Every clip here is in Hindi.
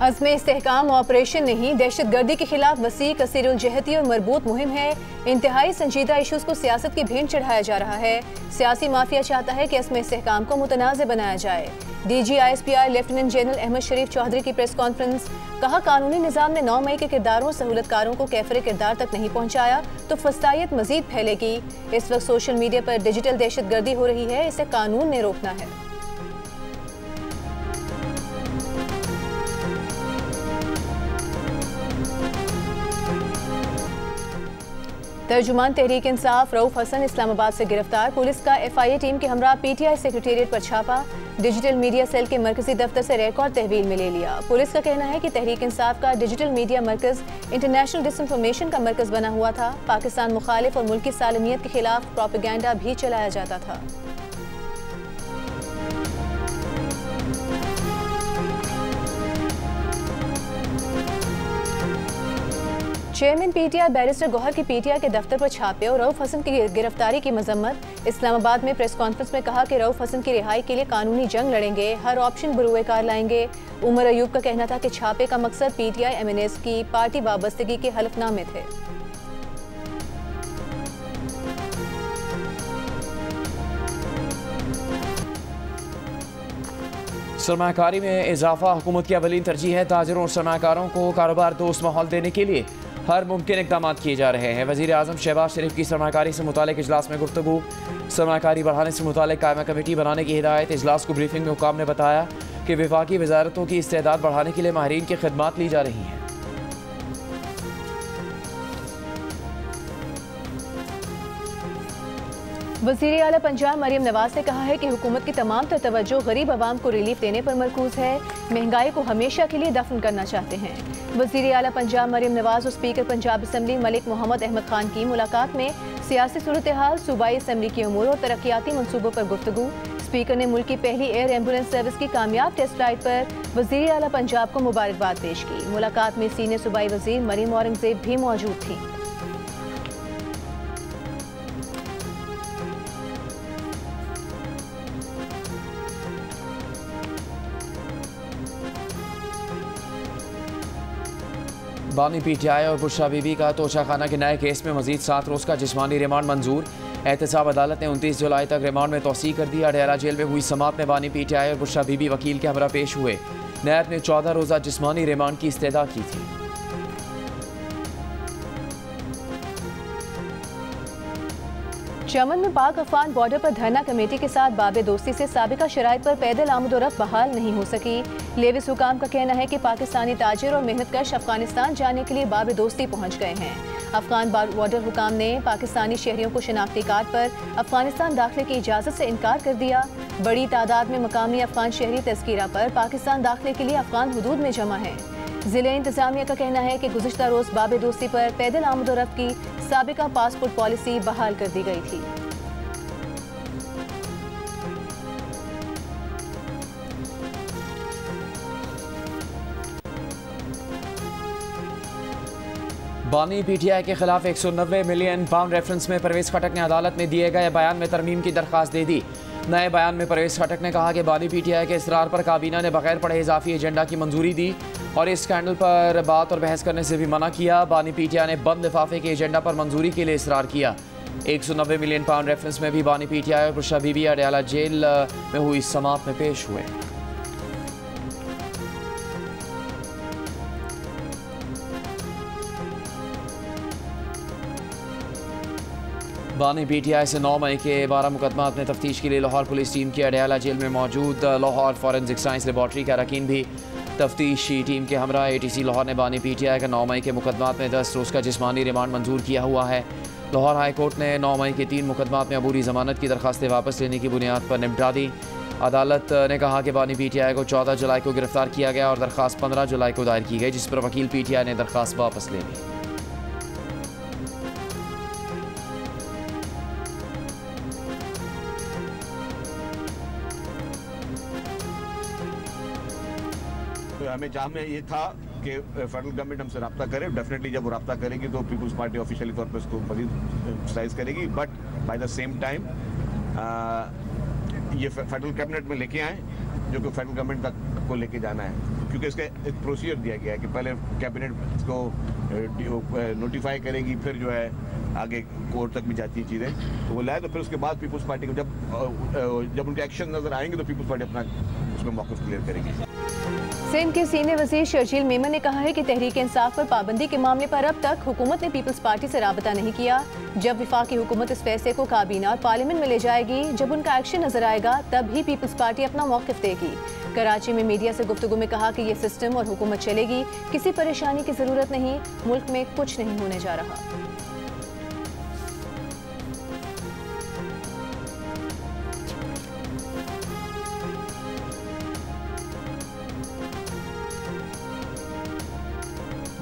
अज़्म इस्तेहकाम ऑपरेशन नहीं, दहशत गर्दी के खिलाफ वसी कसीरुल-जहती और मरबूत मुहिम है। इंतहाई संजीदा इशूज को सियासत की भेंट चढ़ाया जा रहा है। सियासी माफिया चाहता है कि अज़्म इस्तेहकाम को मुतनाज़ बनाया जाए। DGISPR लेफ्टिनेंट जनरल अहमद शरीफ चौधरी की प्रेस कॉन्फ्रेंस। कहा, कानूनी निज़ाम ने 9 मई के किरदारों और सहूलतकारों को कैफरे किरदार तक नहीं पहुँचाया तो फसायत मजीद फैलेगी। इस वक्त सोशल मीडिया पर डिजिटल दहशत गर्दी हो रही है, इसे कानून ने रोकना है। तर्जुमान तहरीक इंसाफ रऊफ हसन इस्लामाबाद से गिरफ्तार। पुलिस का FIA टीम के हमरा PTI सेक्रेटेरिएट पर छापा। डिजिटल मीडिया सेल के मरकजी दफ्तर से रिकॉर्ड तहवील में ले लिया। पुलिस का कहना है कि तहरीक इंसाफ का डिजिटल मीडिया मरकज इंटरनेशनल डिसइंफॉर्मेशन का मरकज बना हुआ था। पाकिस्तान मुखालिफ और मुल्क की सालमियत के खिलाफ प्रोपेगेंडा भी चलाया जाता था। चेयरमैन PTI बैरिस्टर गौहर की PTI के दफ्तर पर छापे और रऊफ हसन की गिरफ्तारी की मजम्मत। इस्लामाबाद में प्रेस कॉन्फ्रेंस में कहा कि रऊफ हसन की रिहाई के लिए कानूनी जंग लड़ेंगे, हर ऑप्शन बरूए कार लाएंगे। उमर अयूब का कहना था कि छापे का मकसद PTI MNS की पार्टी वाबस्तगी के हलफनामे थे। सरमाकारी में इजाफा हुकूमत की अवलीन तरजीह है। ताजिरों और सरमाकारों को कारोबार दोस्त माहौल देने के लिए हर मुमकिन इकदाम किए जा रहे हैं। वज़ीर आज़म शहबाज शरीफ की सरमाकारी से मुतालिक इजलास में गुफ्तगू। सरमाकारी बढ़ाने से मुतालिक कायमा कमेटी बनाने की हिदायत। इजलास को ब्रीफिंग में हुकाम ने बताया कि विफाकी वजारतों की इस्तेदाद बढ़ाने के लिए माहिरीन की खिदमात ली जा रही हैं। वज़ीर आला पंजाब मरियम नवाज ने कहा है कि हुकूमत की तमाम तर तवज्जो गरीब आवाम को रिलीफ देने पर मरकूज है। महंगाई को हमेशा के लिए दफन करना चाहते हैं। वज़ीर आला पंजाब मरियम नवाज और स्पीकर पंजाब असम्बली मलिक मोहम्मद अहमद खान की मुलाकात में सियासी सूरत हाल, सूबाई असम्बली की उमूर और तरक्याती मनसूबों पर गुफ्तगू। स्पीकर ने मुल्क की पहली एयर एम्बुलेंस सर्विस की कामयाब टेस्ट फ्लाइट पर वज़ीर आला पंजाब को मुबारकबाद पेश की। मुलाकात में सीनियर सूबाई वज़ीर मरीम औरंगजेब भी मौजूद थी। बानी PTI और बुशरा बीबी का तोशाखाना के नए केस में मजीद 7 रोज़ का जिस्मानी रिमांड मंजूर। एहतसाब अदालत ने 29 जुलाई तक रिमांड में तोसी कर दिया। अडयाला जेल में हुई समात में बानी PTI और बुशरा बीबी वकील के हमरा पेश हुए। न्यायालय ने 14 रोज़ा जिस्मानी रिमांड की इस्तेदा की थी। चमन में पाक अफगान बॉर्डर पर धरना कमेटी के साथ बाबे दोस्ती से साबिका शराइत पर पैदल आमदोरफ्त बहाल नहीं हो सकी। लेविस हुकाम का कहना है कि पाकिस्तानी ताजिर और मेहनतकश अफगानिस्तान जाने के लिए बाबे दोस्ती पहुंच गए हैं। अफगान बॉर्डर हुकाम ने पाकिस्तानी शहरियों को शनाख्ती कार्ड पर अफगानिस्तान दाखिले की इजाज़त से इनकार कर दिया। बड़ी तादाद में मकामी अफगान शहरी तज़किरा पर पाकिस्तान दाखिले के लिए अफगान हुदूद में जमा है। ज़िले इंतजामिया का कहना है कि गुज़िश्ता रोज़ बाबे दोस्ती पर पैदल आमदोरफ्त की साबिका पासपोर्ट पॉलिसी बहाल कर दी गई थी। बानी PTI के खिलाफ 190 मिलियन पाउंड रेफरेंस में परवेज खटक ने अदालत में दिए गए बयान में तरमीम की दरख्वास्त दे दी। नए बयान में परवेज खटक ने कहा कि बानी PTI के इसरार पर काबीना ने बगैर पढ़े इजाफी एजेंडा की मंजूरी दी और इस स्कैंडल पर बात और बहस करने से भी मना किया। बानी PTI ने बंद लिफाफे के एजेंडा पर मंजूरी के लिए इसरार किया। 190 मिलियन पाउंड रेफरेंस में भी बानी PTI और बुशरा बीबी अडयाला जेल में हुई समात में पेश हुए। बानी PTI से 9 मई के 12 मुकदमात में तफ्तीश के लिए लाहौर पुलिस टीम की अडयाला जेल में मौजूद लाहौर फॉरेंसिक साइंस लेबॉर्ट्री के अरकान भी तफ्तीशी टीम के हमरा। ATC लाहौर ने बानी PTI का 9 मई के मुकदमात में 10 रोज़ का जिस्मानी रिमांड मंजूर किया हुआ है। लाहौर हाई कोर्ट ने 9 मई के 3 मुकदमात में अबूरी जमानत की दरखास्तें वापस लेने की बुनियाद पर निपटा दी। अदालत ने कहा कि बानी PTI को 14 जुलाई को गिरफ्तार किया गया और दरखास्त 15 जुलाई को दायर की गई, जिस पर वकील PTI ने दरखास्त वापस ले ली। हमें जहाँ में ये था कि फेडरल गवर्नमेंट हमसे रब्ता करे। डेफिनेटली जब वो रब्ता करेगी तो पीपल्स पार्टी ऑफिशियली तौर पर इसको मजीद एक्सरसाइज करेगी। But by the same time ये फेडरल कैबिनेट में लेके आए जो कि फेडरल गवर्नमेंट तक को लेके जाना है, क्योंकि इसका एक प्रोसीजर दिया गया है कि पहले कैबिनेट को नोटिफाई करेगी, फिर जो है आगे कोर्ट तक भी जाती है चीज़ें, तो वो लाए, तो फिर उसके बाद पीपल्स पार्टी को जब उनके एक्शन नजर आएंगे तो पीपल्स पार्टी अपना उसमें मौक़िफ़ क्लियर करेगी। सिंध के सीनियर वज़ीर शर्जील मेमन ने कहा है कि तहरीक इंसाफ पर पाबंदी के मामले पर अब तक हुकूमत ने पीपल्स पार्टी से राबता नहीं किया। जब वफाकी हुकूमत इस फैसले को काबीना और पार्लियामेंट में ले जाएगी, जब उनका एक्शन नजर आएगा, तब ही पीपल्स पार्टी अपना मौक़िफ़ देगी। कराची में मीडिया से गुफ्तगू में कहा कि ये सिस्टम और हुकूमत चलेगी, किसी परेशानी की ज़रूरत नहीं, मुल्क में कुछ नहीं होने जा रहा।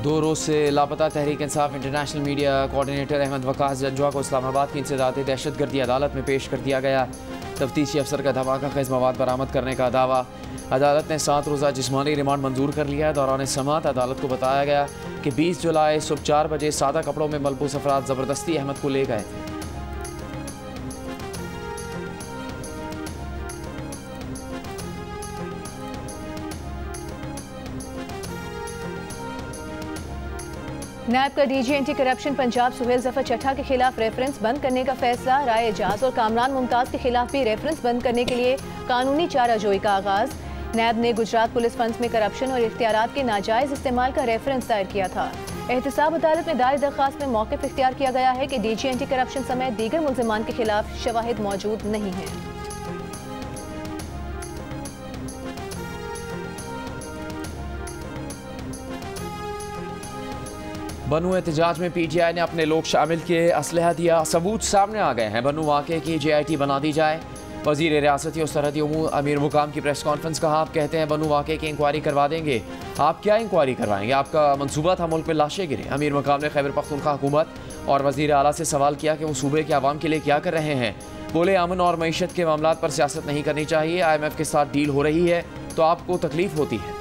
दो रोज़ से लापता Tehreek Insaf international media coordinator Ahmad Waqas Janjua को इस्लामाबाद की इंसदाद दहशतगर्दी अदालत में पेश कर दिया गया। तफ्तीशी अफसर का धमाका खेज़ मवाद बरामद करने का दावा। अदालत ने 7 रोज़ा जिस्मानी रिमांड मंजूर कर लिया। दौरान समाअत अदालत को बताया गया कि 20 जुलाई सुबह 4 बजे सादा कपड़ों में मलबूस अफराद ज़बरदस्ती अहमद को ले गए थे। नैब का DG anti corruption Punjab Suhail Zafar Chattha के खिलाफ रेफरेंस बंद करने का फैसला। राय एजाज और कामरान मुमताज़ के खिलाफ भी रेफरेंस बंद करने के लिए कानूनी चाराजोई का आगाज। नैब ने गुजरात पुलिस फंड्स में करप्शन और इख्तियारात के नाजायज इस्तेमाल का रेफरेंस दायर किया था। एहतसाब अदालत में दायर दरख्वास्त में मौक़िफ़ इख्तियार किया गया है कि डीजी एंटी करप्शन समेत दीगर मुल्ज़िमान के खिलाफ शवाहिद मौजूद नहीं हैं। बनू एहतजाज में PTI ने अपने लोग शामिल किए, असलहा दिया, सबूत सामने आ गए हैं। बनू वाक़े की JIT बना दी जाए। वज़ीर रियासती और सरहदी उमूर अमीर मुकाम की प्रेस कॉन्फ्रेंस। कहा आप कहते हैं बनू वाक़े की इंक्वायरी करवा देंगे, आप क्या इंक्वायरी करवाएंगे? आपका मंसूबा था मुल्क में लाशें गिरे। अमीर मुकाम ने खैबर पख्तूनख्वा हुकूमत और वज़ीर आला से सवाल किया कि वो सूबे के आवाम के लिए क्या कर रहे हैं। बोले अमन और मईशत के मामलात पर सियासत नहीं करनी चाहिए। IMF के साथ डील हो रही है तो आपको तकलीफ होती है।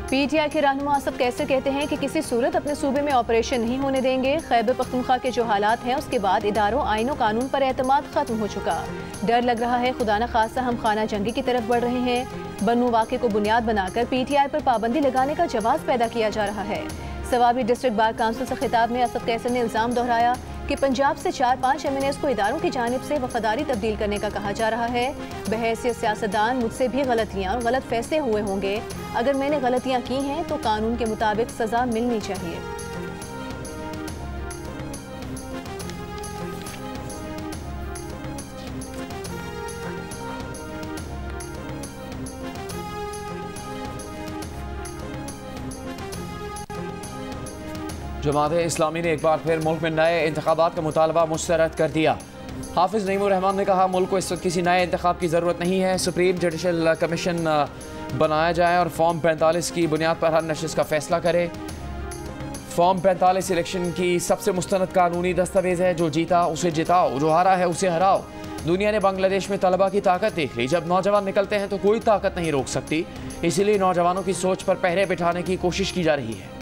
PTI के रहनुमा आसफ कैसर कहते हैं कि किसी सूरत अपने सूबे में ऑपरेशन नहीं होने देंगे। खैबर पख्तूनख्वा के जो हालात हैं उसके बाद इदारों, आईन और कानून पर एतमाद खत्म हो चुका। डर लग रहा है खुदा न खासा हम खाना जंगी की तरफ बढ़ रहे हैं। बनू वाक़े को बुनियाद बनाकर PTI पर पाबंदी लगाने का जवाब पैदा किया जा रहा है। सवाबी डिस्ट्रिक्ट बार काउंसिल से खिताब में आसफ कैसर ने इल्ज़ाम दोहराया कि पंजाब से 4-5 MNAs को इदारों की जानिब से वफादारी तब्दील करने का कहा जा रहा है। बहैसियत सियासतदान मुझसे भी गलतियाँ और गलत फैसले हुए होंगे। अगर मैंने गलतियाँ की हैं तो कानून के मुताबिक सज़ा मिलनी चाहिए। जमात इस्लामी ने एक बार फिर मुल्क में नए इंतखाबात का मुतालबा मुस्तरद कर दिया। हाफिज़ नईमुर रहमान ने कहा मुल्क को इस वक्त किसी नए इंतखाब की ज़रूरत नहीं है। सुप्रीम जुडिशल कमीशन बनाया जाए और फॉर्म 45 की बुनियाद पर हर नशिस्त का फैसला करे। फॉर्म 45 इलेक्शन की सबसे मुस्तनद कानूनी दस्तावेज है। जो जीता उसे जिताओ, जो हारा है उसे हराओ। दुनिया ने बांग्लादेश में तलबा की ताकत देख ली। जब नौजवान निकलते हैं तो कोई ताकत नहीं रोक सकती। इसीलिए नौजवानों की सोच पर पहरे बिठाने की कोशिश की जा रही है।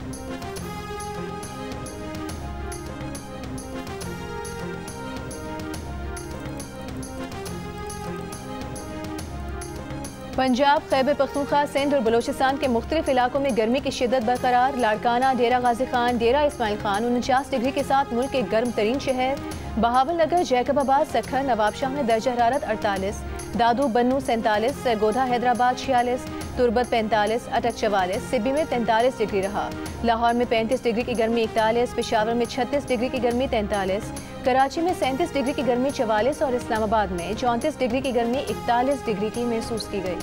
पंजाब, खैबर पख्तूनख्वा, सिंध और बलोचिस्तान के मुख्तलिफ इलाकों में गर्मी की शिद्दत बरकरार। लाड़काना, डेरा गाजी खान, डेरा इस्माइल खान 49 डिग्री के साथ मुल्क के गर्म तरीन शहर। बहावल नगर, जैकबाबाद, सखर, नवाबशाह में दर्जा हरारत 48, दादू बन्नू 47, सरगोधा हैदराबाद 46, तुरबत 45, अटक 44, सिब्बी में 43 डिग्री रहा। लाहौर में 35 डिग्री की गर्मी 41, पेशावर में 36 डिग्री की गर्मी 43, कराची में 37 डिग्री की गर्मी 44 और इस्लामाबाद में 34 डिग्री की गर्मी 41 डिग्री की महसूस की गई।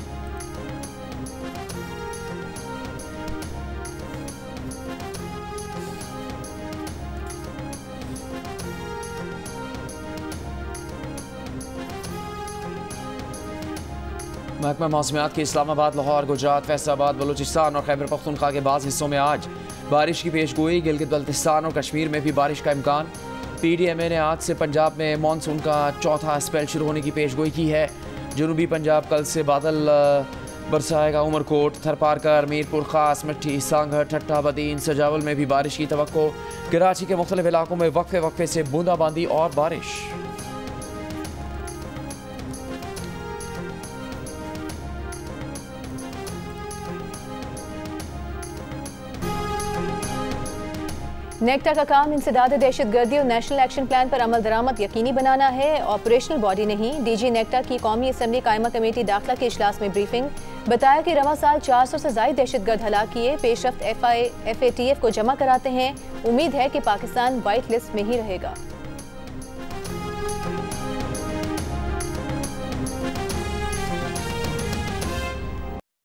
महकमा मौसमियात के इस्लामाबाद, लाहौर, गुजरात, फैसलाबाद, बलूचिस्तान और खैबर पख्तूनख्वा के बाज़ हिस्सों में आज बारिश की पेशगोई। गिलगित बल्तिस्तान और कश्मीर में भी बारिश का इम्कान। PDMA ने आज से पंजाब में मानसून का चौथा स्पेल शुरू होने की पेशगोई की है। जनूबी पंजाब कल से बादल बरसाएगा उमरकोट, थरपारकर, मीरपुर खास, मिट्टी, सांगड़, ठट्टा, बदीन, सजावल में भी बारिश की तवक्को। कराची के मुख्तलिफ इलाकों में वक्फे वक्फे से बूंदाबांदी और बारिश। नेक्टा का काम इंसदाद दहशतगर्दी और नेशनल एक्शन प्लान पर अमल दरामद यकीनी बनाना है, ऑपरेशनल बॉडी नहीं। डीजी नेक्टा की कौमी असम्बली कायमा कमेटी दाखिला के इजलास में ब्रीफिंग। बताया कि रवा साल 400 से ज़ायद दहशतगर्द हलाक किए। पेशरफ्त FATF को जमा कराते हैं। उम्मीद है कि पाकिस्तान वाइट लिस्ट में ही रहेगा।